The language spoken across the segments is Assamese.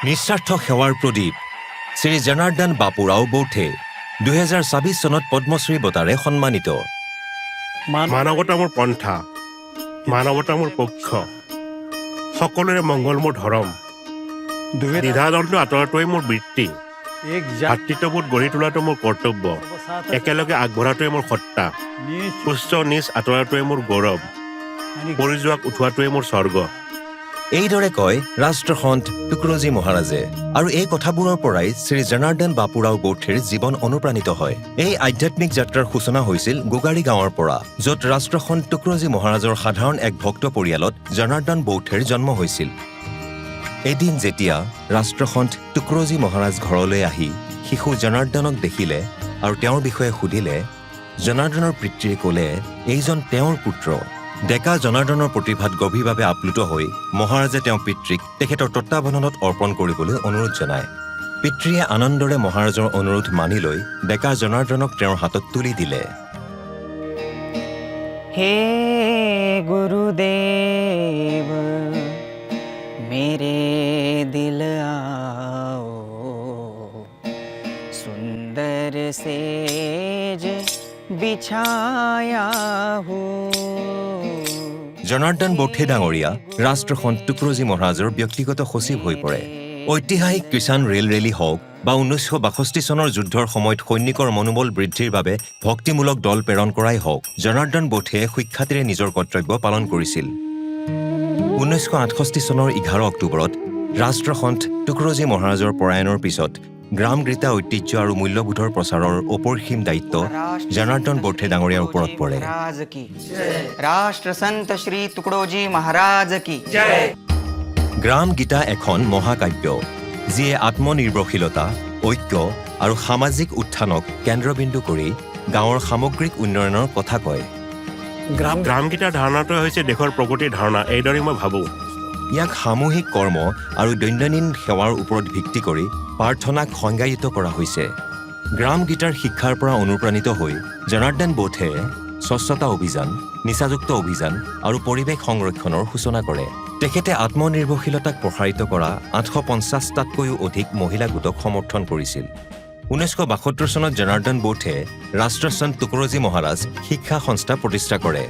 নিস্বাৰ্থ সেৱাৰ প্ৰদীপ শ্ৰী জনাৰ্দন বাপুৰাও বৌঠে 2024 চনত পদ্মশ্ৰী বঁটাৰে সন্মানিত। মানৱতা মোৰ পন্থা, মানৱতা মোৰ পক্ষ, সকলোৰে মংগল মোৰ ধৰম, দ্বিধাদ্বন্দ্ব আঁতৰাটোৱেই মোৰ বৃত্তি, ভাতৃত্ববোধ গঢ়ি তোলাটো মোৰ কৰ্তব্য, একেলগে আগবঢ়াটোৱেই মোৰ সত্তা, উচ্চ নিচ আঁতৰাটোৱেই মোৰ গৌৰৱ, পৰি যোৱাক উঠোৱাটোৱেই মোৰ স্বৰ্গ। এইদৰে কয় ৰাষ্ট্ৰসন্ত টুকৰজী মহাৰাজে। আৰু এই কথাবোৰৰ পৰাই শ্ৰী জনাৰ্দন বাপুৰাও বৌঠেৰ জীৱন অনুপ্ৰাণিত হয়। এই আধ্যাত্মিক যাত্ৰাৰ সূচনা হৈছিল গোগাৰী গাঁৱৰ পৰা, য'ত ৰাষ্ট্ৰসন্ত টুকৰজী মহাৰাজৰ সাধাৰণ এক ভক্ত পৰিয়ালত জনাৰ্দন বৌঠেৰ জন্ম হৈছিল। এদিন যেতিয়া ৰাষ্ট্ৰসন্ত টুকৰজী মহাৰাজ ঘৰলৈ আহি শিশু জনাৰ্দনক দেখিলে আৰু তেওঁৰ বিষয়ে সুধিলে, জনাৰ্দনৰ পিতৃয়ে ক'লে এইজন তেওঁৰ পুত্ৰ। ডেকা জনাৰ্দনৰ প্ৰতিভাত গভীৰভাৱে আপ্লুত হৈ মহাৰাজে তেওঁ পিতৃক তেখেতৰ তত্বাৱধানত অৰ্পণ কৰিবলৈ অনুৰোধ জনায়। পিতৃয়ে আনন্দৰে মহাৰাজৰ অনুৰোধ মানি লৈ ডেকা জনাৰ্দনক তেওঁৰ হাতত তুলি দিলে। হে গুৰুদেৱ মেৰে দিল আও সুন্দৰ সেজ বিছায়া হো। জনাৰ্দন বৌঠে ডাঙৰীয়া ৰাষ্ট্ৰসন্ত টুকৰজী মহাৰাজৰ ব্যক্তিগত সচিব হৈ পৰে। ঐতিহাসিক কিষাণ ৰেল ৰেলী হওক বা 1962 চনৰ যুদ্ধৰ সময়ত সৈনিকৰ মনোবল বৃদ্ধিৰ বাবে ভক্তিমূলক দল প্ৰেৰণ কৰাই হওক, জনাৰ্দন বৌঠে সুখ্যাতিৰে নিজৰ কৰ্তব্য পালন কৰিছিল। 1968 চনৰ 11 অক্টোবৰত ৰাষ্ট্ৰসন্ত টুকৰজী মহাৰাজৰ প্ৰয়াণৰ পিছত গ্ৰাম গীতা ঐতিহ্য আৰু মূল্যবোধৰ প্ৰচাৰৰ অপৰিসীম দায়িত্ব জনাৰ্দন বৌঠে ডাঙৰীয়াৰ ওপৰত পৰে। ৰাষ্ট্ৰসন্ত শ্ৰী টুকৰজী মহাৰাজ কি গ্ৰাম গীতা এখন মহাকাব্য, যিয়ে আত্মনিৰ্ভৰশীলতা, ঐক্য আৰু সামাজিক উত্থানক কেন্দ্ৰবিন্দু কৰি গাঁৱৰ সামগ্ৰিক উন্নয়নৰ কথা কয়। গ্ৰামগীতাৰ ধাৰণাটোৱে হৈছে দেশৰ প্ৰগতিৰ ধাৰণা, এইদৰে মই ভাবোঁ। ইয়াক সামূহিক কৰ্ম আৰু দৈনন্দিন সেৱাৰ ওপৰত ভিত্তি কৰি প্ৰাৰ্থনাক সংজ্ঞায়িত কৰা হৈছে। গ্ৰাম গীতাৰ শিক্ষাৰ পৰা অনুপ্ৰাণিত হৈ জনাৰ্দন বৌঠে স্বচ্ছতা অভিযান, নিচাযুক্ত অভিযান আৰু পৰিৱেশ সংৰক্ষণৰ সূচনা কৰে। তেখেতে আত্মনিৰ্ভৰশীলতাক প্ৰসাৰিত কৰা 850টাতকৈও অধিক মহিলা গোটক সমৰ্থন কৰিছিল। 1972 চনত জনাৰ্দন বৌঠে ৰাষ্ট্ৰসন্ত টুকৰজী মহাৰাজ শিক্ষা সংস্থা প্ৰতিষ্ঠা কৰে,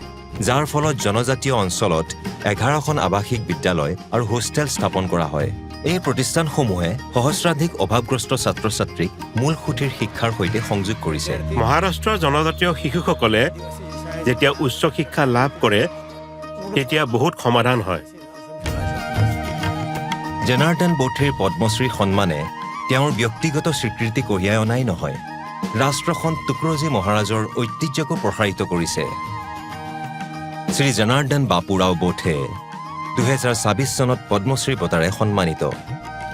যাৰ ফলত জনজাতীয় অঞ্চলত 11খন আৱাসিক বিদ্যালয় আৰু হোষ্টেল স্থাপন কৰা হয়। এই প্ৰতিষ্ঠানসমূহে সহস্ৰাধিক অভাৱগ্ৰস্ত ছাত্ৰ ছাত্ৰীক মূল সুঁতিৰ শিক্ষাৰ সৈতে সংযোগ কৰিছে। মহাৰাষ্ট্ৰৰ জনজাতীয় শিশুসকলে যেতিয়া উচ্চ শিক্ষা লাভ কৰে তেতিয়া বহুত সমাধান হয়। জনাৰ্দন বৌঠেৰ পদ্মশ্ৰী সন্মানে তেওঁৰ ব্যক্তিগত স্বীকৃতি কঢ়িয়াই অনাই নহয়, ৰাষ্ট্ৰসন্ত টুকৰজী মহাৰাজৰ ঐতিহ্যকো প্ৰসাৰিত কৰিছে। শ্ৰী জনাৰ্দন বাপুৰাও বৌঠে 2024 চনত পদ্মশ্ৰী বঁটাৰে সন্মানিত।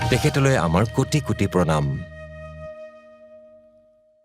তেখেতলৈ আমাৰ কোটি কোটি প্ৰণাম।